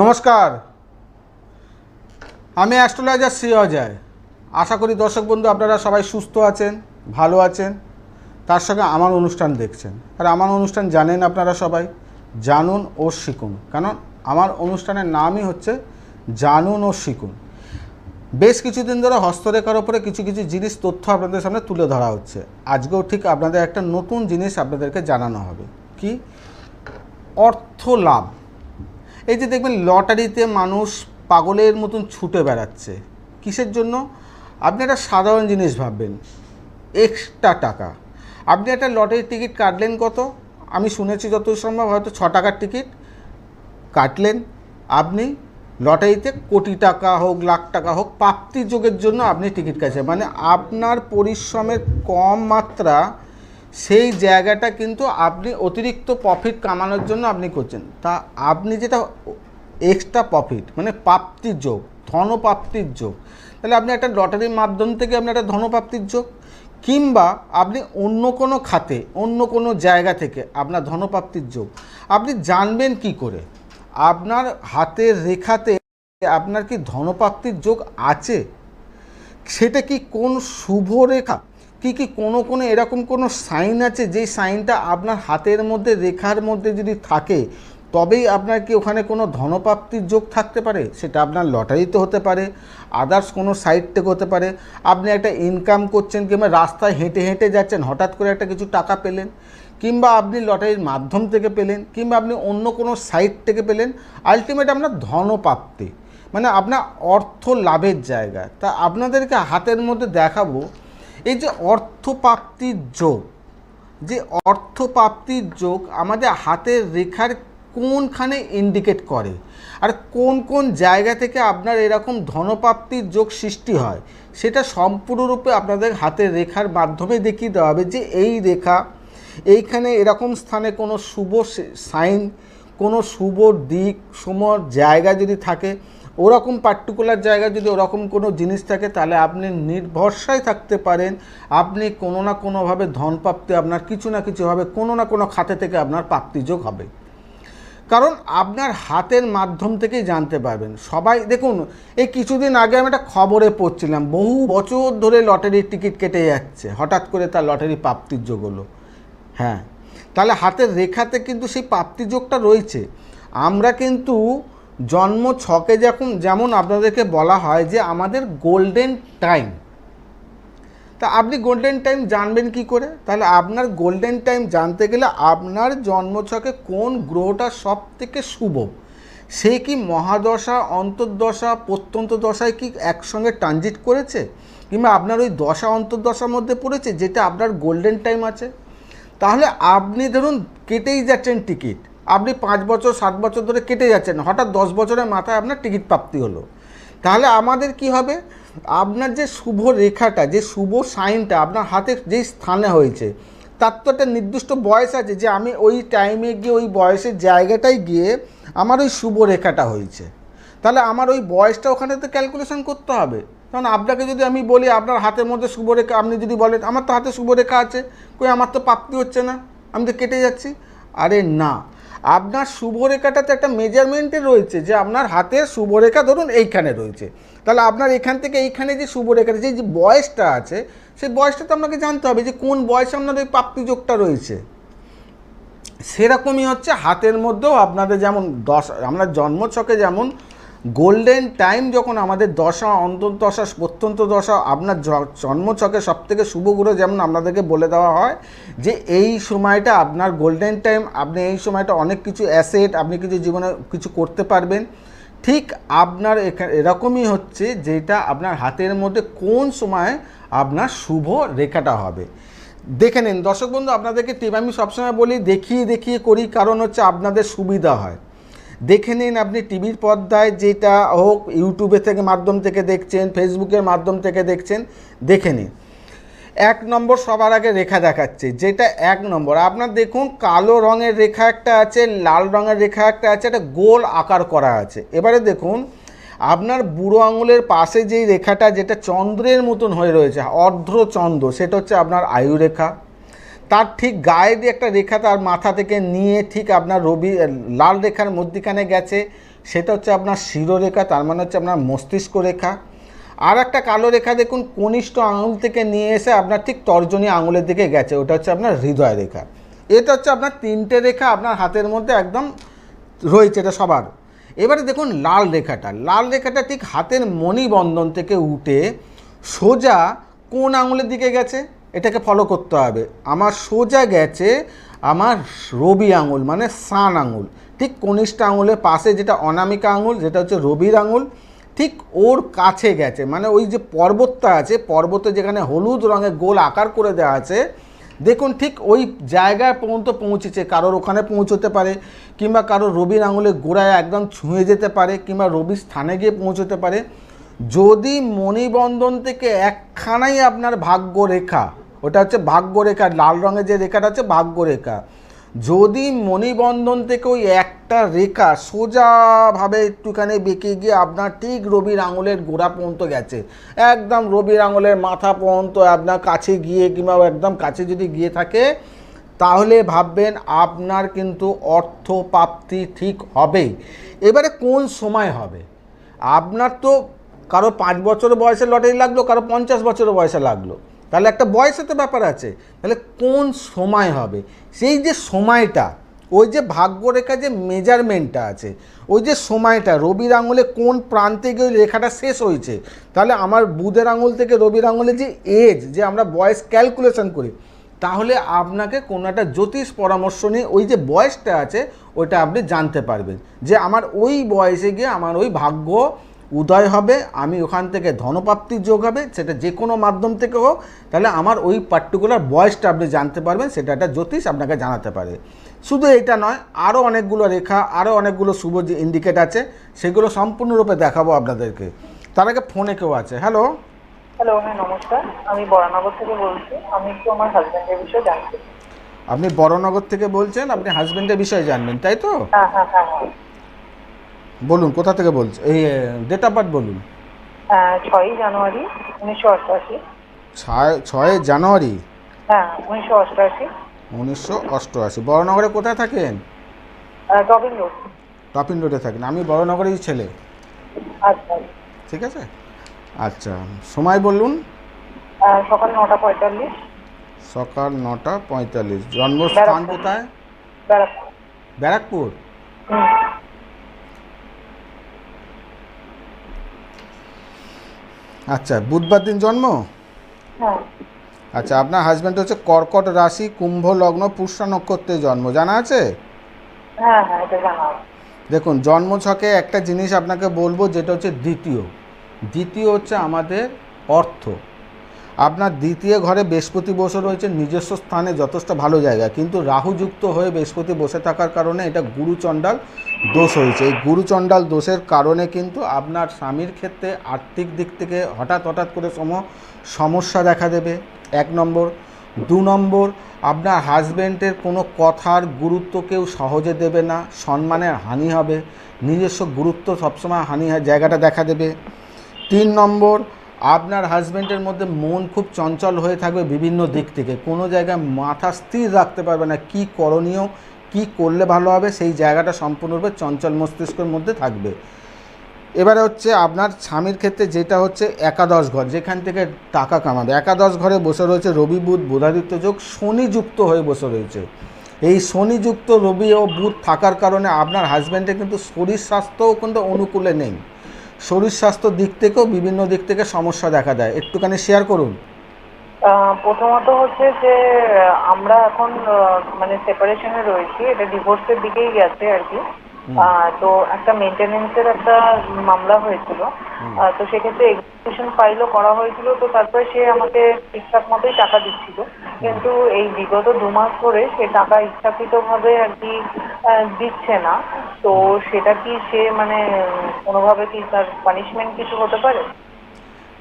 নমস্কার, আমি অ্যাস্ট্রোলজার শ্রী অজয়। আশা করি দর্শক বন্ধু আপনারা সবাই সুস্থ আছেন, ভালো আছেন, তার সঙ্গে আমার অনুষ্ঠান দেখছেন। আর আমার অনুষ্ঠান জানেন আপনারা সবাই, জানুন ও শিখুন। কারণ আমার অনুষ্ঠানের নামই হচ্ছে জানুন ও শিখুন। বেশ কিছুদিন ধরে হস্তরেখার ওপরে কিছু কিছু জিনিস তথ্য আপনাদের সামনে তুলে ধরা হচ্ছে। আজকেও ঠিক আপনাদের একটা নতুন জিনিস আপনাদেরকে জানানো হবে। কি? অর্থ লাভ। এই যে দেখবেন লটারিতে মানুষ পাগলের মতন ছুটে বেড়াচ্ছে, কিসের জন্য? আপনি একটা সাধারণ জিনিস ভাববেন, এক্সট্রা টাকা। আপনি একটা লটারির টিকিট কাটলেন কত? আমি শুনেছি যত সম্ভব হয়তো 6 টাকার টিকিট কাটলেন। আপনি লটারিতে কোটি টাকা হোক, লাখ টাকা হোক, প্রাপ্তি যোগের জন্য আপনি টিকিট কাটছেন। মানে আপনার পরিশ্রমের কম মাত্রা, সেই জায়গাটা কিন্তু আপনি অতিরিক্ত প্রফিট কামানোর জন্য আপনি করছেন। তা আপনি যেটা এক্সট্রা প্রফিট, মানে প্রাপ্তির যোগ, ধনপ্রাপ্তির যোগ, তাহলে আপনি একটা লটারির মাধ্যম থেকে আপনি একটা ধনপ্রাপ্তির যোগ, কিংবা আপনি অন্য কোনো খাতে, অন্য কোনো জায়গা থেকে আপনার ধনপ্রাপ্তির যোগ, আপনি জানবেন কি করে? আপনার হাতের রেখাতে আপনার কি ধনপ্রাপ্তির যোগ আছে? সেটা কি কোন শুভ রেখা, কি কোনো এরকম কোনো সাইন আছে যেই সাইনটা আপনার হাতের মধ্যে, রেখার মধ্যে যদি থাকে, তবেই আপনার কি ওখানে কোনো ধনপ্রাপ্তির যোগ থাকতে পারে? সেটা আপনার লটারিতে হতে পারে, আদার্স কোনো সাইড থেকে হতে পারে। আপনি একটা ইনকাম করছেন, কিংবা রাস্তায় হেঁটে হেঁটে যাচ্ছেন, হঠাৎ করে একটা কিছু টাকা পেলেন, কিংবা আপনি লটারির মাধ্যম থেকে পেলেন, কিংবা আপনি অন্য কোনো সাইট থেকে পেলেন। আলটিমেট আপনার ধনপ্রাপ্তি, মানে আপনার অর্থ লাভের জায়গা। তা আপনাদেরকে হাতের মধ্যে দেখাবো এই যে অর্থপ্রাপ্তির যোগ, যে অর্থপ্রাপ্তির যোগ আমাদের হাতের রেখার কোনখানে ইন্ডিকেট করে, আর কোন কোন জায়গা থেকে আপনার এরকম ধনপ্রাপ্তির যোগ সৃষ্টি হয়, সেটা সম্পূর্ণরূপে আপনাদের হাতের রেখার মাধ্যমে দেখিয়ে দেওয়া হবে। যে এই রেখা এইখানে এরকম স্থানে কোনো শুভ সাইন, কোনো শুভ দিক, সময় জায়গা যদি থাকে, ওরকম পার্টিকুলার জায়গা যদি ওরকম কোনো জিনিস থাকে, তাহলে আপনি নির্ভরসায় থাকতে পারেন আপনি কোনো না কোনোভাবে ধনপ্রাপ্তি, আপনার কিছু না কিছুভাবে কোনো না কোনো খাতে থেকে আপনার প্রাপ্তিযোগ হবে। কারণ আপনার হাতের মাধ্যম থেকেই জানতে পারবেন। সবাই দেখুন, এই কিছুদিন আগে আমি একটা খবরে পড়ছিলাম, বহু বছর ধরে লটারির টিকিট কেটে যাচ্ছে, হঠাৎ করে তার লটারি প্রাপ্তির যোগ হলো। হ্যাঁ, তাহলে হাতের রেখাতে কিন্তু সেই প্রাপ্তিযোগটা রয়েছে। আমরা কিন্তু জন্ম ছকে যেমন আপনাদেরকে বলা হয় যে আমাদের গোল্ডেন টাইম, তা আপনি গোল্ডেন টাইম জানবেন কি করে? তাহলে আপনার গোল্ডেন টাইম জানতে গেলে আপনার জন্মছকে কোন গ্রহটা সব থেকে শুভ, সে কি মহাদশা, অন্তর্দশা, প্রত্যন্ত দশায় কি একসঙ্গে ট্রানজিট করেছে, কিংবা আপনার ওই দশা অন্তর্দশার মধ্যে পড়েছে, যেটা আপনার গোল্ডেন টাইম আছে। তাহলে আপনি ধরুন কেটেই যাচ্ছেন টিকিট, আপনি 5 বছর 7 বছর ধরে কেটে যাচ্ছেন, হঠাৎ 10 বছরের মাথায় আপনার টিকিট প্রাপ্তি হলো। তাহলে আমাদের কি হবে? আপনার যে শুভ রেখাটা, যে শুভ সাইনটা আপনার হাতে যেই স্থানে হয়েছে, তার তো একটা নির্দিষ্ট বয়স আছে, যে আমি ওই টাইমে গিয়ে ওই বয়সের জায়গাটায় গিয়ে আমার ওই শুভ রেখাটা হয়েছে। তাহলে আমার ওই বয়সটা ওখানে তো ক্যালকুলেশন করতে হবে। কারণ আপনাকে যদি আমি বলি আপনার হাতের মধ্যে শুভরেখা, আপনি যদি বলেন আমার তো হাতে শুভরেখা আছে, কই আমার তো প্রাপ্তি হচ্ছে না, আমি তো কেটে যাচ্ছি। আরে না, আপনার শুভরেখাটাতে একটা মেজারমেন্টে রয়েছে, যে আপনার হাতের শুভরেখা ধরুন এইখানে রয়েছে, তাহলে আপনার এখান থেকে এইখানে যে শুভরেখাটা, যে বয়সটা আছে, সেই বয়সটা তো আপনাকে জানতে হবে যে কোন বয়সে আপনার ওই প্রাপ্তিযোগটা রয়েছে। সেরকমই হচ্ছে হাতের মধ্যেও আপনাদের যেমন আমরা জন্মছকে যেমন গোল্ডেন টাইম, যখন আমাদের দশা, অন্তর্দশা, প্রত্যন্ত দশা, আপনার জন্মছকে সবথেকে শুভ গ্রহ যেমন আপনাদেরকে বলে দেওয়া হয় যে এই সময়টা আপনার গোল্ডেন টাইম, আপনি এই সময়টা অনেক কিছু অ্যাসেট, আপনি কিছু জীবনে কিছু করতে পারবেন। ঠিক আপনার এরকমই হচ্ছে, যেটা আপনার হাতের মধ্যে কোন সময় আপনার শুভ রেখাটা হবে। দেখে নিন দর্শক বন্ধু, আপনাদেরকে টিপ আমি সবসময় বলি দেখিয়ে করি, কারণ হচ্ছে আপনাদের সুবিধা হয়। দেখে নিন, আপনি টিভির পর্দায় যেটা হোক, ইউটিউবের থেকে মাধ্যম থেকে দেখছেন, ফেসবুকের মাধ্যম থেকে দেখছেন, দেখে নিন। 1 নম্বর সবার আগে রেখা দেখাচ্ছে, যেটা 1 নম্বর আপনার দেখুন, কালো রঙের রেখা একটা আছে, লাল রঙের রেখা একটা আছে, একটা গোল আকার করা আছে। এবারে দেখুন আপনার বুড়ো আঙুলের পাশে যেই রেখাটা, যেটা চন্দ্রের মতন হয়ে রয়েছে, অর্ধচন্দ্র, সেটা হচ্ছে আপনার আয়ু রেখা। তার ঠিক গায়ে দিয়ে একটা রেখা তার মাথা থেকে নিয়ে ঠিক আপনার রবি লাল রেখার মধ্যিখানে গেছে, সেটা হচ্ছে আপনার শিরোরেখা, তার মানে হচ্ছে আপনার মস্তিষ্ক রেখা। আর একটা কালো রেখা দেখুন কনিষ্ঠ আঙুল থেকে নিয়ে এসে আপনার ঠিক তর্জনী আঙুলের দিকে গেছে, ওটা হচ্ছে আপনার হৃদয় রেখা। এটা হচ্ছে আপনার 3টে রেখা আপনার হাতের মধ্যে একদম রয়েছে, এটা সবার। এবারে দেখুন লাল রেখাটা ঠিক হাতের মণিবন্ধন থেকে উঠে সোজা কোন আঙুলের দিকে গেছে, এটাকে ফলো করতে হবে। আমার সোজা গেছে আমার রবি আঙুল, মানে সান আঙুল, ঠিক কনিষ্ঠ আঙুলের পাশে যেটা অনামিকা আঙুল, যেটা হচ্ছে রবির আঙুল, ঠিক ওর কাছে গেছে। মানে ওই যে পর্বতটা আছে, পর্বতে যেখানে হলুদ রঙের গোল আকার করে দেওয়া আছে, দেখুন ঠিক ওই জায়গায় পর্যন্ত পৌঁছেছে। কারোর ওখানে পৌঁছতে পারে, কিংবা কারোর রবির আঙুলের গোড়ায় একদম ছুঁয়ে যেতে পারে, কিংবা রবির স্থানে গিয়ে পৌঁছতে পারে। যদি মণিবন্ধন থেকে একখানাই আপনার ভাগ্য রেখা, ওটা হচ্ছে ভাগ্য রেখা, লাল রঙের যে রেখাটা আছে ভাগ্য রেখা, যদি মণিবন্ধন থেকে ওই একটা রেখা সোজাভাবে একটুখানি বেঁকে গিয়ে আপনার ঠিক রবির আঙুলের গোড়া পর্যন্ত গেছে, একদম রবির আঙুলের মাথা পর্যন্ত আপনার কাছে গিয়ে, কিংবা একদম কাছে যদি গিয়ে থাকে, তাহলে ভাববেন আপনার কিন্তু অর্থ প্রাপ্তি ঠিক হবেই। এবারে কোন সময় হবে? আপনার তো কারো 5 বছর বয়সে লটারি লাগলো, কারো 50 বছর বয়সে লাগলো, তাহলে একটা বয়সের তো ব্যাপার আছে। তাহলে কোন সময় হবে? সেই যে সময়টা, ওই যে ভাগ্যরেখা যে মেজারমেন্টটা আছে, ওই যে সময়টা রবির আঙুলে কোন প্রান্তে গিয়ে ওই রেখাটা শেষ হয়েছে, তাহলে আমার বুধের আঙুল থেকে রবির আঙুলে যে এজ, যে আমরা বয়স ক্যালকুলেশন করি, তাহলে আপনাকে কোনো একটা জ্যোতিষ পরামর্শ নিয়ে ওই যে বয়সটা আছে ওইটা আপনি জানতে পারবেন যে আমার ওই বয়সে গিয়ে আমার ওই ভাগ্য উদয় হবে, আমি ওখান থেকে ধনপ্রাপ্তির যোগ হবে, সেটা যে কোনো মাধ্যম থেকে হোক, তাহলে আমার ওই পার্টিকুলার বয়সটা আপনি জানতে পারবেন, সেটা একটা জ্যোতিষ আপনাকে জানাতে পারে। শুধু এটা নয়, আরও অনেকগুলো রেখা, আরও অনেকগুলো শুভ যে ইন্ডিকেট আছে, সেগুলো সম্পূর্ণরূপে দেখাবো আপনাদেরকে। তার আগে ফোনে কেউ আছে। হ্যালো। হ্যালো, হ্যাঁ নমস্কার, আমি বরানগর থেকে বলছি। আমি একটু আমার হাজবেন্ডের বিষয়ে জানতে। আপনি বড়নগর থেকে বলছেন, আপনি হাজবেন্ডের বিষয়ে জানবেন, তাই তো? হ্যাঁ হ্যাঁ হ্যাঁ হ্যাঁ। বলুন কোথা থেকে বলছেন, এই ডেট অফ বার্থ বলুন। 6ই জানুয়ারি 1988। 6 জানুয়ারি হ্যাঁ 1988। 1988। বড়নগরে কোথায় থাকেন? Tobin road. টপিন রোডে থাকেন। আমি বড়নগরেরই ছেলে। আচ্ছা। ঠিক আছে, আচ্ছা সময় বলুন। সকাল 9:45। সকাল 9:45। জন্মস্থান কোথায়? ব্যারাকপুর। ব্যারাকপুর। আচ্ছা, বুধবার দিন জন্ম? হ্যাঁ। আচ্ছা, আপনার হাজব্যান্ড হচ্ছে কর্কট রাশি, কুম্ভ লগ্ন, পুষ্যা নক্ষত্রে জন্ম, জানা আছে? হ্যাঁ হ্যাঁ, এটা জানা আছে। দেখুন জন্মছকে একটা জিনিস আপনাকে বলবো, যেটা হচ্ছে দ্বিতীয় হচ্ছে আমাদের অর্থ। আপনার দ্বিতীয় ঘরে বৃহস্পতি বসে রয়েছে, নিজস্ব স্থানে যথেষ্ট ভালো জায়গা, কিন্তু রাহুযুক্ত হয়ে বৃহস্পতি বসে থাকার কারণে এটা গুরুচণ্ডাল দোষ হয়েছে। এই গুরুচণ্ডাল দোষের কারণে কিন্তু আপনার স্বামীর ক্ষেত্রে আর্থিক দিক থেকে হঠাৎ করে সমস্যা দেখা দেবে, 1 নম্বর। 2 নম্বর, আপনার হাজব্যান্ডের কোনো কথার গুরুত্ব কেউ সহজে দেবে না, সম্মানের হানি হবে, নিজস্ব গুরুত্ব সবসময় হানি জায়গাটা দেখা দেবে। 3 নম্বর, আপনার হাজব্যান্ডের মধ্যে মন খুব চঞ্চল হয়ে থাকবে বিভিন্ন দিক থেকে, কোনো জায়গায় মাথা স্থির রাখতে পারবে না, কি করণীয়, কি করলে ভালো হবে, সেই জায়গাটা সম্পূর্ণরূপে চঞ্চল মস্তিষ্কের মধ্যে থাকবে। এবারে হচ্ছে আপনার স্বামীর ক্ষেত্রে যেটা হচ্ছে একাদশ ঘর, যেখান থেকে টাকা কামাবে, একাদশ ঘরে বসে রয়েছে রবি বুধ বুধাদিত্য যোগ, শনিযুক্ত হয়ে বসে রয়েছে। এই শনিযুক্ত রবি ও বুধ থাকার কারণে আপনার হাজব্যান্ডের কিন্তু শরীর স্বাস্থ্যও কিন্তু অনুকূলে নেই, শরীর স্বাস্থ্য দিক থেকেও বিভিন্ন দিক থেকে সমস্যা দেখা দেয়। একটুখানি শেয়ার করুন। প্রথমত হচ্ছে যে আমরা এখন মানে সেপারেশনে রয়েছি, এটা ডিভোর্সের দিকেই গেছে আর কি। তো একটা মেনটেনেন্সের একটা মামলা হয়েছিল, তো সেক্ষেত্রে এক্সিকিউশন ফাইলও করা হয়েছিল। তো তারপরে সে আমাকে ঠিকঠাক মতোই টাকা দিচ্ছিল, কিন্তু এই বিগত 2 মাস ধরে সে টাকা ইচ্ছাকৃতভাবে আর কি দিচ্ছে না। তো সেটা কি সে মানে কোনোভাবে কি তার পানিশমেন্ট কিছু হতে পারে?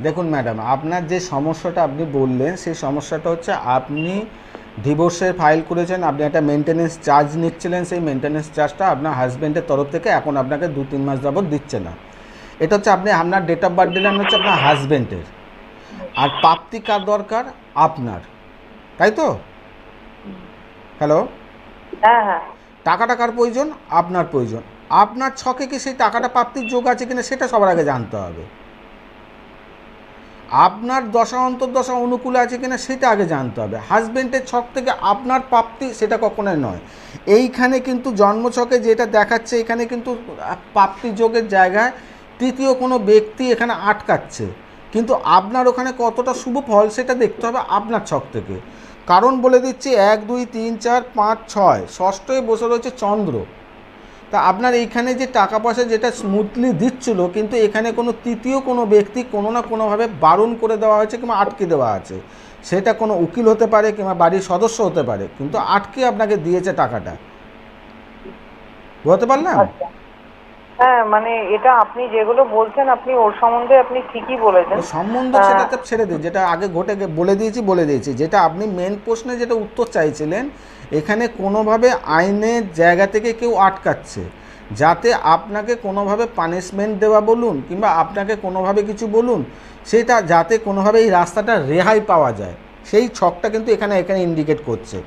দেখুন ম্যাডাম, আপনার যে সমস্যাটা আপনি বললেন, সেই সমস্যাটা হচ্ছে আপনি ডিভোর্সের ফাইল করেছেন, আপনি একটা মেনটেনেন্স চার্জ নিচ্ছিলেন, সেই মেনটেনেন্স চার্জটা আপনার হাজব্যান্ডের তরফ থেকে এখন আপনাকে 2-3 মাস যাবত দিচ্ছে না। এটা হচ্ছে আপনি আপনার ডেট অফ বার্থ দিলেন হচ্ছে আপনার হাজব্যান্ডের, আর প্রাপ্তি কার দরকার? আপনার, তাই তো? হ্যালো, হ্যাঁ হ্যাঁ টাকাটা কার প্রয়োজন? আপনার প্রয়োজন। আপনার ছকে কি সেই টাকাটা প্রাপ্তির যোগ আছে কিনা সেটা সবার আগে জানতে হবে। আপনার দশা অন্তর্দশা অনুকূলে আছে কিনা সেটা আগে জানতে হবে। হাজবেন্ডের ছক থেকে আপনার প্রাপ্তি সেটা কখনোই নয়। এইখানে কিন্তু জন্মছকে যেটা দেখাচ্ছে এখানে কিন্তু প্রাপ্তি যোগের জায়গায় তৃতীয় কোনো ব্যক্তি এখানে আটকাচ্ছে, কিন্তু আপনার ওখানে কতটা শুভ ফল সেটা দেখতে হবে আপনার ছক থেকে। কারণ বলে দিচ্ছি 1 2 3 4 5 6 ষষ্ঠে বসে রয়েছে চন্দ্র। তা আপনার এইখানে যে টাকা পয়সা যেটা স্মুথলি দিচ্ছিল, কিন্তু এখানে কোনো তৃতীয় কোনো ব্যক্তি কোনো না কোনোভাবে বারণ করে দেওয়া হয়েছে কিংবা আটকে দেওয়া আছে। সেটা কোনো উকিল হতে পারে কিংবা বাড়ির সদস্য হতে পারে, কিন্তু আটকে আপনাকে দিয়েছে টাকাটা। বুঝতে পারলাম? আচ্ছা। হ্যাঁ মানে এটা আপনি যেগুলো বলছেন আপনি ওর সম্বন্ধে আপনি ঠিকই বলেছেন। সম্বন্ধ সেটা তো ছেড়ে দিন, যেটা আগে ঘটে বলে দিয়েছি। যেটা আপনি মেন প্রশ্নে যেটা উত্তর চাইছিলেন, এখানে কোনোভাবে আইনের জায়গা থেকে কেউ আটকাচ্ছে, যাতে আপনাকে কোনোভাবে পানিশমেন্ট দেওয়া বলুন কিংবা আপনাকে কোনোভাবে কিছু বলুন, সেটা যাতে কোনোভাবে এই রাস্তাটা রেহাই পাওয়া যায়, সেই ছকটা কিন্তু এখানে ইন্ডিকেট করছে।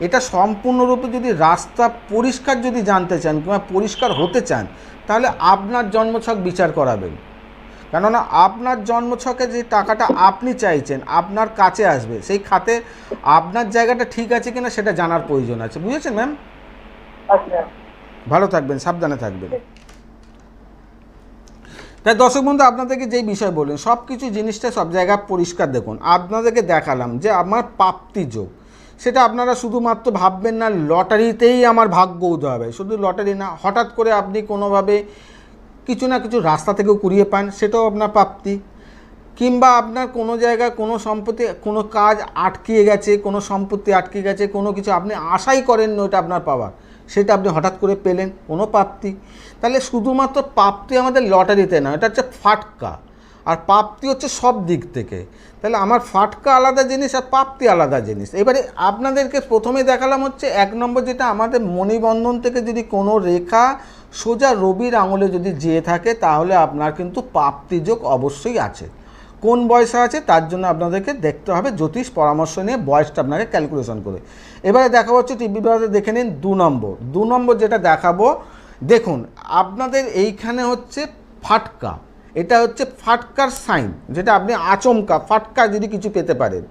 এটা সম্পূর্ণরূপে যদি রাস্তা পরিষ্কার যদি জানতে চান কিংবা পরিষ্কার হতে চান, তাহলে আপনার জন্মছক বিচার করাবেন। কেননা আপনার জন্মছকে যে টাকাটা আপনি চাইছেন আপনার কাছে আসবে, সেই খাতে আপনার জায়গাটা ঠিক আছে কিনা সেটা জানার প্রয়োজন আছে। বুঝেছেন ম্যাম? আচ্ছা ভালো থাকবেন, সাবধানে থাকবেন। তাই দর্শক বন্ধু, আপনাদেরকে যেই বিষয় বললেন সব কিছু জিনিসটা সব জায়গায় পরিষ্কার দেখুন। আপনাদেরকে দেখালাম যে আমার প্রাপ্তি যোগ, সেটা আপনারা শুধুমাত্র ভাববেন না লটারিতেই আমার ভাগ্য উদয় হবে। শুধু লটারি না, হঠাৎ করে আপনি কোনোভাবে কিছু না কিছু রাস্তা থেকেও কুড়িয়ে পান, সেটাও আপনার প্রাপ্তি। কিংবা আপনার কোনো জায়গায় কোনো সম্পত্তি কোনো কাজ আটকিয়ে গেছে, কোনো সম্পত্তি আটকে গেছে, কোনো কিছু আপনি আশাই করেননি ওটা আপনার পাওয়ার, সেটা আপনি হঠাৎ করে পেলেন, কোনো প্রাপ্তি। তাহলে শুধুমাত্র প্রাপ্তি আমাদের লটারিতে না, এটা হচ্ছে ফাটকা। আর প্রাপ্তি হচ্ছে সব দিক থেকে। তাহলে আমার ফাটকা আলাদা জিনিস আর প্রাপ্তি আলাদা জিনিস। এবারে আপনাদেরকে প্রথমে দেখালাম হচ্ছে 1 নম্বর, যেটা আমাদের মণিবন্ধন থেকে যদি কোনো রেখা সোজা রবির আঙুলে যদি যেয়ে থাকে, তাহলে আপনার কিন্তু প্রাপ্তিযোগ অবশ্যই আছে। কোন বয়সে আছে তার জন্য আপনাদেরকে দেখতে হবে জ্যোতিষ পরামর্শ নিয়ে বয়সটা আপনাকে ক্যালকুলেশন করে। এবারে দেখাবো হচ্ছে টিভি বাজারে দেখে নিন 2 নম্বর যেটা দেখাবো। দেখুন আপনাদের এইখানে হচ্ছে ফাটকা, এটা হচ্ছে ফাটকার সাইন, যেটা আপনি আচমকা ফাটকা যদি কিছু পেতে পারেন।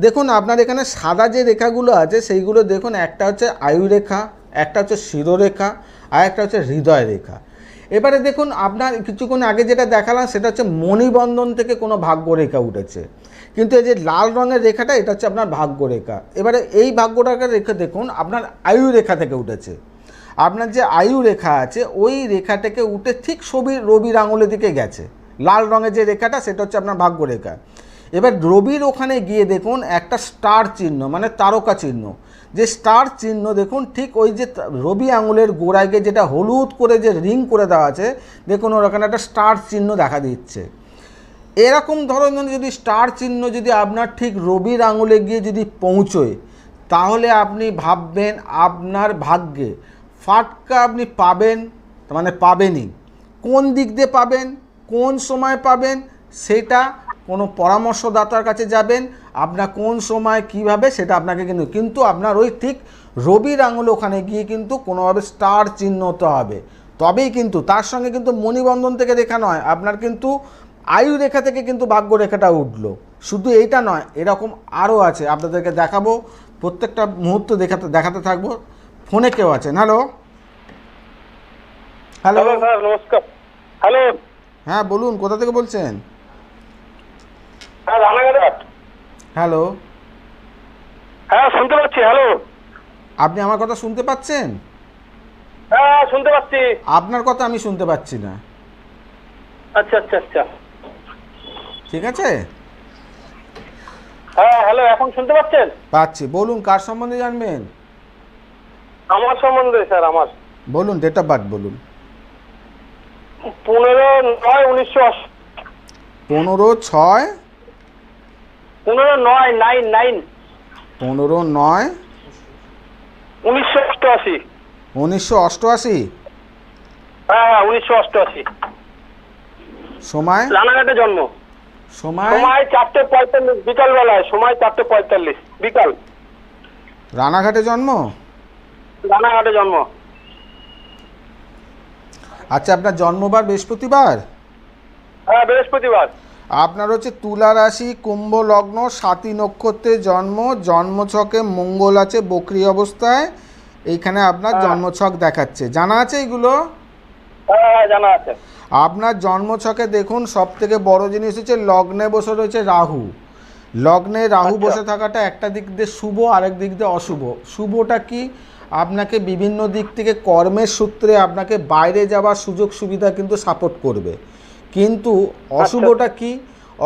দেখুন আপনার এখানে সাদা যে রেখাগুলো আছে সেইগুলো দেখুন, একটা হচ্ছে আয়ু রেখা, একটা হচ্ছে শিরোরেখা, আর একটা হচ্ছে হৃদয় রেখা। এবারে দেখুন আপনার কিছুক্ষণ আগে যেটা দেখালাম সেটা হচ্ছে মণিবন্ধন থেকে কোনো ভাগ্যরেখা উঠেছে, কিন্তু এই যে লাল রঙের রেখাটা এটা হচ্ছে আপনার ভাগ্যরেখা। এবারে এই ভাগ্যরেখার রেখা দেখুন আপনার আয়ু রেখা থেকে উঠেছে। আপনার যে আয়ু রেখা আছে ওই রেখা থেকে উঠে ঠিক রবির আঙুলের দিকে গেছে। লাল রঙের যে রেখাটা সেটা হচ্ছে আপনার ভাগ্যরেখা। এবার রবির ওখানে গিয়ে দেখুন একটা স্টার চিহ্ন, মানে তারকা চিহ্ন, যে স্টার চিহ্ন দেখুন ঠিক ওই যে রবি আঙুলের গোড়ায় গিয়ে যেটা হলুদ করে যে রিং করে দেওয়া আছে, দেখুন ওর ওখানে একটা স্টার চিহ্ন দেখা দিচ্ছে। এরকম ধরনের যদি স্টার চিহ্ন যদি আপনার ঠিক রবির আঙুলে গিয়ে যদি পৌঁছয়, তাহলে আপনি ভাববেন আপনার ভাগ্যে ফাটকা আপনি পাবেন, মানে পাবেনই। কোন দিক দিয়ে পাবেন, কোন সময় পাবেন, সেটা কোনো পরামর্শদাতার কাছে যাবেন, আপনার কোন সময় কিভাবে সেটা আপনাকে কিন্তু আপনার ওই ঠিক রবির আঙুলে ওখানে গিয়ে কিন্তু কোনোভাবে স্টার চিহ্ন হতে হবে, তবেই কিন্তু তার সঙ্গে কিন্তু মণিবন্ধন থেকে রেখা নয়, আপনার কিন্তু আয়ু রেখা থেকে কিন্তু ভাগ্য রেখাটা উঠলো। শুধু এইটা নয়, এরকম আরও আছে, আপনাদেরকে দেখাবো, প্রত্যেকটা মুহূর্ত দেখাতে থাকবো। ফোনে কেউ আছেন? হ্যালো হ্যালো হ্যালো স্যার, নমস্কার। হ্যালো, হ্যাঁ বলুন, কোথা থেকে বলছেন? হ্যাঁ রানাঘাট। হ্যালো, হ্যাঁ শুনতে পাচ্ছি। হ্যালো, আপনি আমার কথা শুনতে পাচ্ছেন? হ্যাঁ শুনতে পাচ্ছি। আপনার কথা আমি শুনতে পাচ্ছি না। আচ্ছা আচ্ছা আচ্ছা, ঠিক আছে, হ্যাঁ হ্যালো, এখন শুনতে পাচ্ছেন? পাচ্ছি। বলুন কার সম্বন্ধে জানবেন? আমার সম্বন্ধে স্যার, আমার বলুন, ডেট অফ বার্থ বলুন। 15/9/1980। 15/6 15/9/9 15/9 1988। 1988। হ্যাঁ 1988। সময়? রানাঘাটে জন্ম। সময়? সময় 4:45 বিকাল বেলায়, সময় 4:45 বিকাল। রানাঘাটে জন্ম? রানাঘাটে জন্ম। আচ্ছা, আপনার জন্মবার বৃহস্পতিবার? হ্যাঁ, বৃহস্পতিবার। আপনার হচ্ছে তুলা রাশি, কুম্ভ লগ্ন, স্বাতী নক্ষত্রে জন্ম, জন্মছকে মঙ্গল আছে বক্রী অবস্থায়। এইখানে আপনার জন্মছক দেখাচ্ছে, জানা আছে এগুলো? হ্যাঁ হ্যাঁ, জানা আছে। আপনার জন্মছকে দেখুন সব থেকে বড় জিনিস হচ্ছে লগ্নে বসে রয়েছে রাহু। লগ্নে রাহু বসে থাকাটা একটা দিক দিয়ে শুভ, আরেক দিক দিয়ে অশুভ। শুভটা কি? আপনাকে বিভিন্ন দিক থেকে কর্মের সূত্রে আপনাকে বাইরে যাওয়ার সুযোগ সুবিধা কিন্তু সাপোর্ট করবে। কিন্তু অশুভটা কি?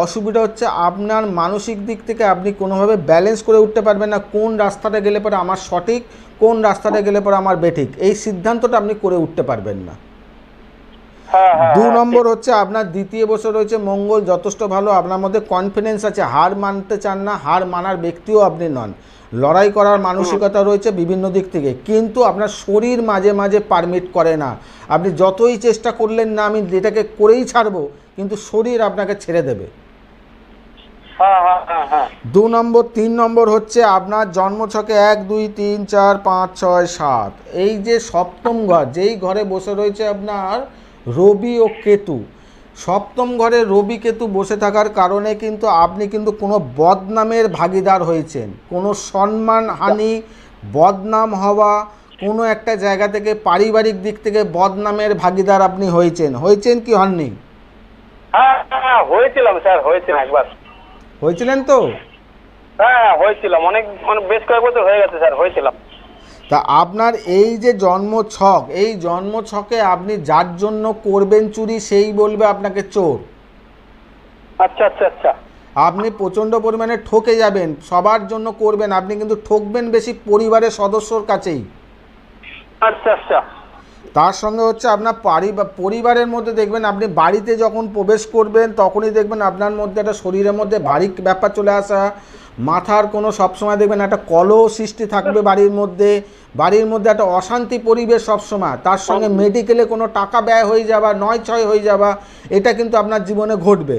অসুবিধা হচ্ছে আপনার মানসিক দিক থেকে আপনি কোনোভাবে ব্যালেন্স করে উঠতে পারবেন না, কোন রাস্তাটা গেলে পরে আমার সঠিক, কোন রাস্তাটা গেলে পরে আমার বেঠিক, এই সিদ্ধান্তটা আপনি করে উঠতে পারবেন না। হ্যাঁ হ্যাঁ। 2 নম্বর হচ্ছে আপনার দ্বিতীয় বছর রয়েছে মঙ্গল, যথেষ্ট ভালো। আপনার মধ্যে কনফিডেন্স আছে, হার মানতে চান না, হার মানার ব্যক্তিও আপনি নন, লড়াই করার মানসিকতা রয়েছে বিভিন্ন দিক থেকে। কিন্তু আপনার শরীর মাঝে মাঝে পারমিট করে না। আপনি যতই চেষ্টা করলেন না আমি এটাকে করেই ছাড়বো, কিন্তু শরীর আপনাকে ছেড়ে দেবে। হ্যাঁ হ্যাঁ হ্যাঁ হ্যাঁ। 2 নম্বর 3 নম্বর হচ্ছে আপনার জন্মছকে 1 2 3 4 5 6 7, এই যে সপ্তম ঘর, যেই ঘরে বসে রয়েছে আপনার রবি ও কেতু, সপ্তম ঘরে রবি কেতু বসে থাকার কারণে কিন্তু আপনি কিন্তু কোনো বদনামের ভাগিদার হয়েছেন, কোনো সম্মানহানি, বদনাম হওয়া, কোনো একটা জায়গা থেকে পারিবারিক দিক থেকে বদনামের ভাগিদার আপনি হয়েছেন কি হননি? হ্যাঁ হ্যাঁ, হয়েছিলাম স্যার, হয়েছিল একবার। হয়েছিলেন তো? হ্যাঁ হয়েছিলাম, অনেক মানে বেশ কয়েক বছর হয়ে গেছে স্যার, হয়েছিলাম। তা আপনার এই যে জন্মছক, এই জন্মছকে আপনি যার জন্য করবেন চুরি সেই বলবে আপনাকে চোর। আচ্ছা আচ্ছা আচ্ছা। আপনি প্রচণ্ড পরিমাণে ঠকে যাবেন, সবার জন্য করবেন, আপনি কিন্তু ঠকবেন বেশি পরিবারের সদস্যর কাছেই। আচ্ছা আচ্ছা। তার সঙ্গে হচ্ছে আপনার পরিবারের মধ্যে দেখবেন আপনি বাড়িতে যখন প্রবেশ করবেন তখনই দেখবেন আপনার মধ্যে একটা শরীরের মধ্যে ভারী ব্যাপার চলে আসা, মাথার কোনো সবসময় দেখবেন একটা কলহ সৃষ্টি থাকবে বাড়ির মধ্যে একটা অশান্তি পরিবেশ সবসময়, তার সঙ্গে মেডিকেলে কোনো টাকা ব্যয় হয়ে যাওয়া, নয় ছয় হয়ে যাওয়া, এটা কিন্তু আপনার জীবনে ঘটবে।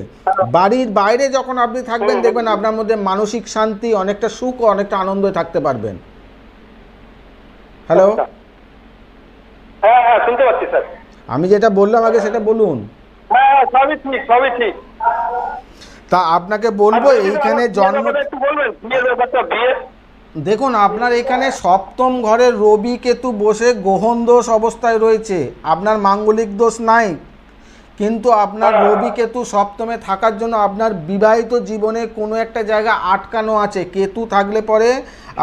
বাড়ির বাইরে যখন আপনি থাকবেন দেখবেন আপনার মধ্যে মানসিক শান্তি, অনেকটা সুখ ও অনেকটা আনন্দে থাকতে পারবেন। হ্যালো, হ্যাঁ হ্যাঁ, শুনতে পাচ্ছি স্যার। আমি যেটা বললাম আগে সেটা বলুন। হ্যাঁ, সবই ঠিক, সবই ঠিক। তা আপনাকে বলবো এইখানে জন্ম, একটু বলবেন বিয়ের ব্যাপারটা, বিয়ে। দেখুন আপনার এখানে সপ্তম ঘরে রবি কেতু বসে গ্রহণ দোষ অবস্থায় রয়েছে, আপনার মাঙ্গলিক দোষ নাই, কিন্তু আপনার রবি কেতু সপ্তমে থাকার জন্য আপনার বিবাহিত জীবনে কোনো একটা জায়গা আটকানো আছে। কেতু থাকলে পরে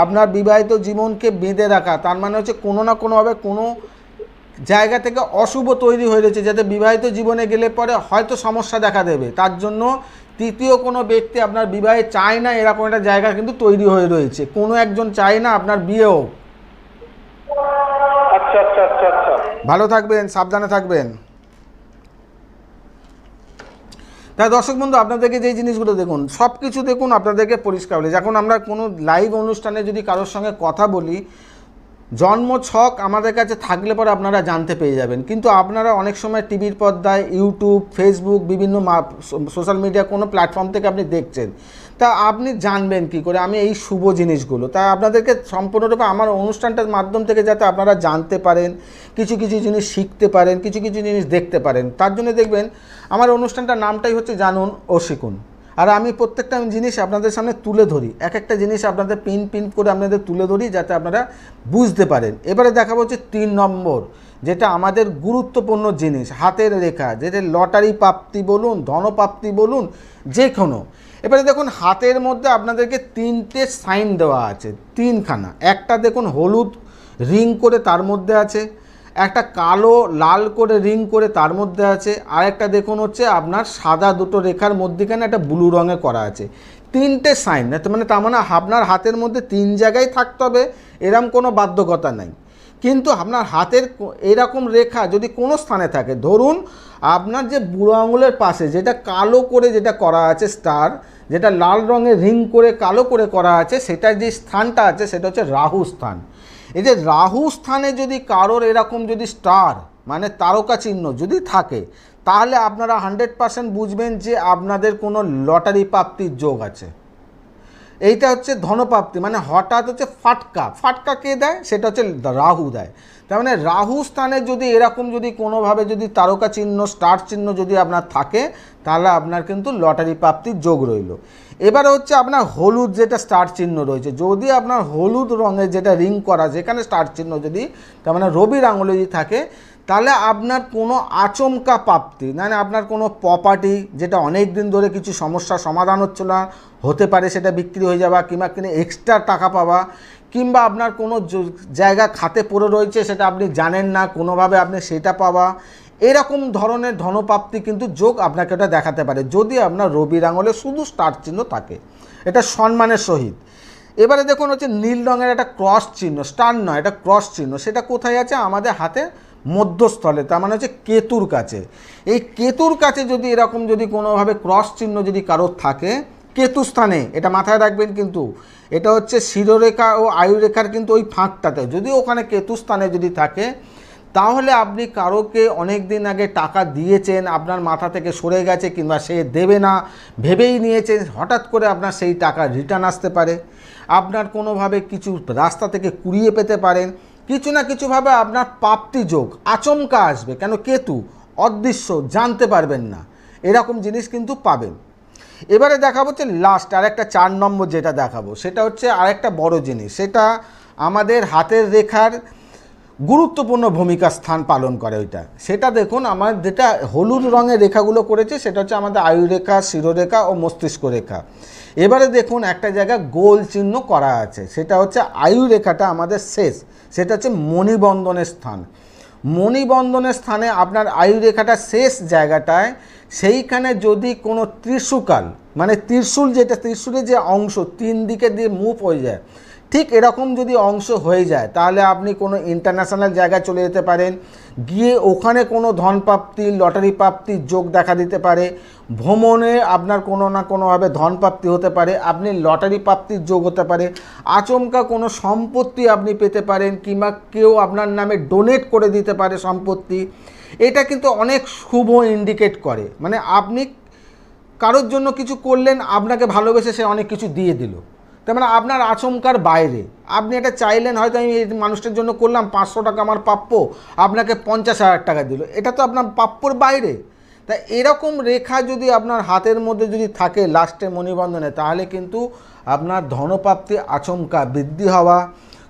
আপনার বিবাহিত জীবনকে বেঁধে রাখা, তার মানে হচ্ছে কোনো না কোনোভাবে কোনো জায়গা থেকে অশুভ তৈরি হয়ে রয়েছে, যাতে বিবাহিত জীবনে গেলে পরে হয়তো সমস্যা দেখা দেবে। তার জন্য তৃতীয় কোনো ব্যক্তি আপনার বিবাহে চায় না, এরকম একটা জায়গা কিন্তু তৈরি হয়ে রয়েছে। কোনো একজন চায় না আপনার বিয়ে হোক। আচ্ছা আচ্ছা আচ্ছা আচ্ছা। ভালো থাকবেন, সাবধানে থাকবেন। তাই দর্শক বন্ধু, আপনাদেরকে যেই জিনিসগুলো দেখুন, সব কিছু দেখুন আপনাদেরকে পরিষ্কার বলে। যখন আমরা কোনো লাইভ অনুষ্ঠানে যদি কারোর সঙ্গে কথা বলি, জন্মছক আমাদের কাছে থাকলে পরে আপনারা জানতে পেয়ে যাবেন, কিন্তু আপনারা অনেক সময় টিভির পর্দায়, ইউটিউব, ফেসবুক, বিভিন্ন সোশ্যাল মিডিয়া কোনো প্ল্যাটফর্ম থেকে আপনি দেখছেন, তা আপনি জানবেন কি করে আমি এই শুভ জিনিসগুলো? তাই আপনাদেরকে সম্পূর্ণরূপে আমার অনুষ্ঠানটার মাধ্যম থেকে যাতে আপনারা জানতে পারেন, কিছু কিছু জিনিস শিখতে পারেন, কিছু কিছু জিনিস দেখতে পারেন, তার জন্য দেখবেন আমার অনুষ্ঠানটার নামটাই হচ্ছে জানুন ও শিখুন। আর আমি প্রত্যেকটা জিনিস আপনাদের সামনে তুলে ধরি, এক একটা জিনিস আপনাদের পিন করে আপনাদের তুলে ধরি যাতে আপনারা বুঝতে পারেন। এবারে দেখাবো হচ্ছে 3 নম্বর, যেটা আমাদের গুরুত্বপূর্ণ জিনিস, হাতের রেখা, যেটা লটারি প্রাপ্তি বলুন, ধনপ্রাপ্তি বলুন, যে কোনো। এবারে দেখুন হাতের মধ্যে আপনাদেরকে 3টে সাইন দেওয়া আছে, 3খানা। একটা দেখুন হলুদ রিং করে তার মধ্যে আছে, একটা কালো লাল করে রিং করে তার মধ্যে আছে, আর একটা দেখুন হচ্ছে আপনার সাদা দুটো রেখার মধ্যেখানে একটা ব্লু রঙে করা আছে। 3টে সাইন, মানে তার মানে আপনার হাতের মধ্যে 3 জায়গায় থাকতে হবে এরকম কোনো বাধ্যকতা নাই। কিন্তু আপনার হাতের এরকম রেখা যদি কোনো স্থানে থাকে, ধরুন আপনার যে বুড়ো আঙুলের পাশে যেটা কালো করে যেটা করা আছে স্টার, যেটা লাল রঙের রিং করে কালো করে করা আছে, সেটার যে স্থানটা আছে সেটা হচ্ছে রাহু স্থান। এই যে রাহু স্থানে যদি কারোর এরকম যদি স্টার মানে তারকা চিহ্ন যদি থাকে, তাহলে আপনারা 100% বুঝবেন যে আপনাদের কোনো লটারি প্রাপ্তির যোগ আছে। এইটা হচ্ছে ধনপ্রাপ্তি, মানে হঠাৎ হচ্ছে ফাটকা, ফাটকা কে দেয়, সেটা হচ্ছে রাহু দেয়। তার মানে রাহু স্থানে যদি এরকম যদি কোনোভাবে যদি তারকা চিহ্ন, স্টার চিহ্ন যদি আপনার থাকে, তাহলে আপনার কিন্তু লটারি প্রাপ্তির যোগ রইল। এবারে হচ্ছে আপনার হলুদ যেটা স্টার চিহ্ন রয়েছে, যদি আপনার হলুদ রঙের যেটা রিং করা যেখানে স্টার চিহ্ন যদি, তার মানে রবির আঙুলে যদি থাকে, তাহলে আপনার কোনো আচমকা প্রাপ্তি, মানে আপনার কোনো প্রপার্টি যেটা অনেক দিন ধরে কিছু সমস্যার সমাধান হচ্ছিল না, হতে পারে সেটা বিক্রি হয়ে যাওয়া, কিংবা কিনে এক্সট্রা টাকা পাওয়া, কিংবা আপনার কোনো জায়গা খাতে পড়ে রয়েছে সেটা আপনি জানেন না, কোনোভাবে আপনি সেটা পাওয়া, এরকম ধরনের ধনপ্রাপ্তি কিন্তু যোগ আপনাকে ওটা দেখাতে পারে, যদি আপনার রবির আঙুলে শুধু স্টার চিহ্ন থাকে, এটা সম্মানের সহিত। এবারে দেখুন হচ্ছে নীল রঙের একটা ক্রস চিহ্ন, স্টার নয়, এটা ক্রস চিহ্ন, সেটা কোথায় আছে, আমাদের হাতে মধ্যস্থলে, তার মানে হচ্ছে কেতুর কাছে। এই কেতুর কাছে যদি এরকম যদি কোনোভাবে ক্রস চিহ্ন যদি কারোর থাকে কেতু স্থানে, এটা মাথায় রাখবেন, কিন্তু এটা হচ্ছে শিরোরেখা ও আয়ুরেখার কিন্তু ওই ফাঁকটাতে যদি ওখানে কেতু স্থানে যদি থাকে, তাহলে আপনি কারোকে অনেক দিন আগে টাকা দিয়েছেন, আপনার মাথা থেকে সরে গেছে, কিংবা সে দেবে না ভেবেই নিয়েছেন, হঠাৎ করে আপনার সেই টাকা রিটার্ন আসতে পারে, আপনার কোনোভাবে কিছু রাস্তা থেকে কুড়িয়ে পেতে পারেন, কিছু না কিছুভাবে আপনার প্রাপ্তি যোগ আচমকা আসবে, কেন কেতু অদৃশ্য, জানতে পারবেন না, এরকম জিনিস কিন্তু পাবেন। এবারে দেখাবো হচ্ছে লাস্ট আরেকটা 4 নম্বর যেটা দেখাবো, সেটা হচ্ছে আরেকটা বড় জিনিস, সেটা আমাদের হাতের রেখার গুরুত্বপূর্ণ ভূমিকা স্থান পালন করে। ওইটা সেটা দেখুন, আমার যেটা হলুদ রঙের রেখাগুলো করেছে সেটা হচ্ছে আমাদের আয়ুরেখা, শিরোরেখা ও মস্তিষ্ক রেখা। এবারে দেখুন একটা জায়গায় গোল চিহ্ন করা আছে, সেটা হচ্ছে আয়ুরেখাটা আমাদের শেষ, সেটা হচ্ছে মণিবন্ধনের স্থান। মণিবন্ধনের স্থানে আপনার আয়ুরেখাটা শেষ জায়গাটায়, সেইখানে যদি কোনো ত্রিশুকাল, মানে ত্রিশূল, যেটা ত্রিশূলের যে অংশ 3 দিকে দিয়ে মুভ হয়ে যায়, ঠিক এরকম যদি অংশ হয়ে যায়, তাহলে আপনি কোনো ইন্টারন্যাশনাল জায়গায় চলে যেতে পারেন, গিয়ে ওখানে কোনো ধনপ্রাপ্তি, লটারি প্রাপ্তির যোগ দেখা দিতে পারে, ভ্রমণে আপনার কোনো না কোনোভাবে ধনপ্রাপ্তি হতে পারে, আপনি লটারি প্রাপ্তির যোগ হতে পারে, আচমকা কোনো সম্পত্তি আপনি পেতে পারেন, কিংবা কেউ আপনার নামে ডোনেট করে দিতে পারে সম্পত্তি। এটা কিন্তু অনেক শুভ ইন্ডিকেট করে, মানে আপনি কারোর জন্য কিছু করলেন, আপনাকে ভালোবেসে সে অনেক কিছু দিয়ে দিল, তার মানে আপনার আচমকার বাইরে আপনি এটা চাইলেন, হয়তো আমি এই মানুষটার জন্য করলাম, 500 টাকা আমার প্রাপ্য, আপনাকে 50,000 টাকা দিল, এটা তো আপনার প্রাপ্যর বাইরে। তা এরকম রেখা যদি আপনার হাতের মধ্যে যদি থাকে লাস্টে মণিবন্ধনে, তাহলে কিন্তু আপনার ধনপ্রাপ্তি আচমকা বৃদ্ধি হওয়া,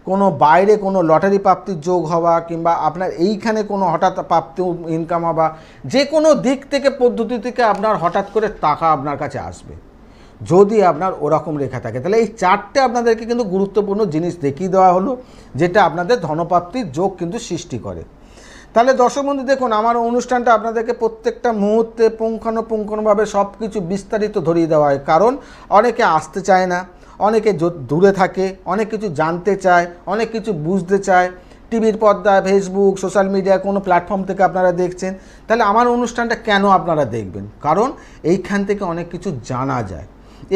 কোনো বাইরে কোনো লটারি প্রাপ্তির যোগ হওয়া, কিংবা আপনার এইখানে কোনো হঠাৎ প্রাপ্তি ইনকাম হওয়া, যে কোনো দিক থেকে পদ্ধতি থেকে আপনার হঠাৎ করে টাকা আপনার কাছে আসবে, যদি আপনার ওরকম রেখা থাকে। তাহলে এই 4টে আপনাদেরকে কিন্তু গুরুত্বপূর্ণ জিনিস দেখিয়ে দেওয়া হলো, যেটা আপনাদের ধনপ্রাপ্তির যোগ কিন্তু সৃষ্টি করে। তাহলে দর্শক বন্ধু দেখুন, আমার অনুষ্ঠানটা আপনাদেরকে প্রত্যেকটা মুহূর্তে পুঙ্খানুপুঙ্খভাবে সব কিছু বিস্তারিত ধরিয়ে দেওয়া হয়, কারণ অনেকে আসতে চায় না, অনেকে দূরে থাকে, অনেক কিছু জানতে চায়, অনেক কিছু বুঝতে চায়, টিভির পর্দায়, ফেসবুক, সোশ্যাল মিডিয়া কোনো প্ল্যাটফর্ম থেকে আপনারা দেখছেন, তাহলে আমার অনুষ্ঠানটা কেন আপনারা দেখবেন? কারণ এইখান থেকে অনেক কিছু জানা যায়,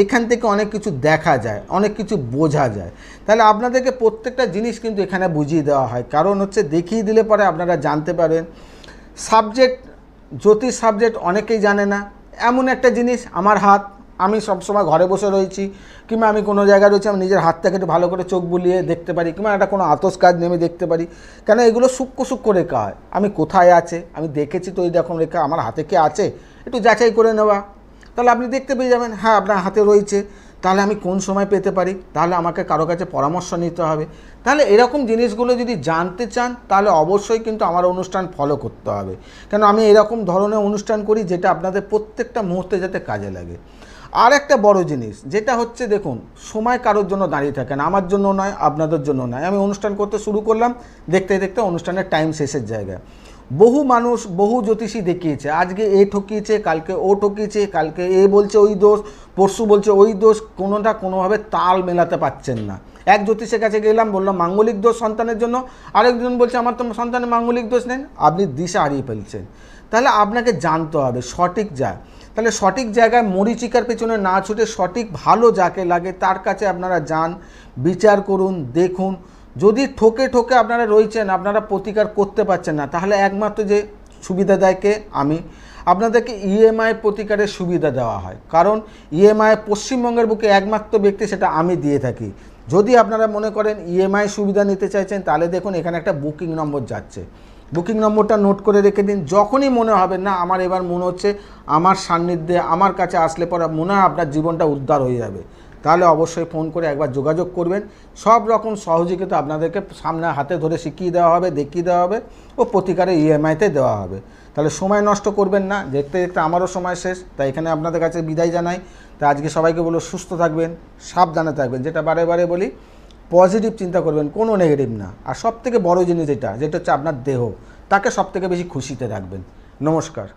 এখান থেকে অনেক কিছু দেখা যায়, অনেক কিছু বোঝা যায়। তাহলে আপনাদেরকে প্রত্যেকটা জিনিস কিন্তু এখানে বুঝিয়ে দেওয়া হয়, কারণ হচ্ছে দেখিয়ে দিলে পরে আপনারা জানতে পারেন। সাবজেক্ট, জ্যোতিষ সাবজেক্ট অনেকেই জানে না, এমন একটা জিনিস আমার হাত, আমি সবসময় ঘরে বসে রয়েছি, কিংবা আমি কোনো জায়গায় রয়েছি, আমি নিজের হাতটাকে একটু ভালো করে চোখ বুলিয়ে দেখতে পারি, কিংবা একটা কোনো আতস কাজ নেমে দেখতে পারি, কেন এগুলো সূক্ষ্ম রেখা হয়। আমি কোথায় আছে আমি দেখেছি, তো এই রকম রেখা আমার হাতে কি আছে একটু যাচাই করে নেওয়া, তাহলে আপনি দেখতে পেয়ে যাবেন হ্যাঁ আপনার হাতে রয়েছে, তাহলে আমি কোন সময় পেতে পারি, তাহলে আমাকে কারো কাছে পরামর্শ নিতে হবে। তাহলে এরকম জিনিসগুলো যদি জানতে চান, তাহলে অবশ্যই কিন্তু আমার অনুষ্ঠান ফলো করতে হবে, কেন আমি এরকম ধরনের অনুষ্ঠান করি যেটা আপনাদের প্রত্যেকটা মুহূর্তে যাতে কাজে লাগে। আর একটা বড় জিনিস যেটা হচ্ছে, দেখুন সময় কারোর জন্য দাঁড়িয়ে থাকে না, আমার জন্য নয়, আপনাদের জন্য নয়। আমি অনুষ্ঠান করতে শুরু করলাম, দেখতে দেখতে অনুষ্ঠানের টাইম শেষের জায়গায়। বহু মানুষ, বহু জ্যোতিষী দেখিয়েছে, আজকে এ ঠকিয়েছে, কালকে ও ঠকিয়েছে, কালকে এ বলছে ওই দোষ, পরশু বলছে ওই দোষ, কোনোটা কোনোভাবে তাল মেলাতে পারছেন না। এক জ্যোতিষের কাছে গেলাম, বললাম মাঙ্গলিক দোষ সন্তানের জন্য, আরেকজন বলছে আমার তো সন্তানের মাঙ্গলিক দোষ নেই, আপনি দিশা হারিয়ে ফেলছেন। তাহলে আপনাকে জানতে হবে সঠিক যায়, তাহলে সঠিক জায়গায় মরিচিকার পেছনে না ছুটে সঠিক ভালো যাকে লাগে তার কাছে আপনারা যান, বিচার করুন, দেখুন। যদি ঠকে আপনারা রয়েছেন, আপনারা প্রতিকার করতে পারছেন না, তাহলে একমাত্র যে সুবিধা দেয় কে? আমি। আপনাদেরকে ইএমআই প্রতিকারের সুবিধা দেওয়া হয়, কারণ ইএমআই পশ্চিমবঙ্গের বুকে একমাত্র ব্যক্তি, সেটা আমি দিয়ে থাকি। যদি আপনারা মনে করেন ইএমআই সুবিধা নিতে চাইছেন, তাহলে দেখুন এখানে একটা বুকিং নম্বর যাচ্ছে, বুকিং নম্বরটা নোট করে রেখে দিন। যখনই মনে হবে না আমার এবার মনে হচ্ছে আমার সান্নিধ্যে আমার কাছে আসলে পরে মনে হয় আপনার জীবনটা উদ্ধার হয়ে যাবে, তাহলে অবশ্যই ফোন করে একবার যোগাযোগ করবেন। সব রকম সহযোগিতা আপনাদেরকে সামনে হাতে ধরে শিখিয়ে দেওয়া হবে, দেখিয়ে দেওয়া হবে ও প্রতিকারে ইএমআইতে দেওয়া হবে। তাহলে সময় নষ্ট করবেন না, দেখতে দেখতে আমারও সময় শেষ, তাই এখানে আপনাদের কাছে বিদায় জানাই। তাই আজকে সবাইকে বলো সুস্থ থাকবেন, সাবধানে থাকবেন, যেটা বারে বারে বলি পজিটিভ চিন্তা করবেন, কোনো নেগেটিভ না। আর সবথেকে বড় জিনিস যেটা হচ্ছে আপনার দেহ, তাকে সবথেকে বেশি খুশিতে রাখবেন। নমস্কার।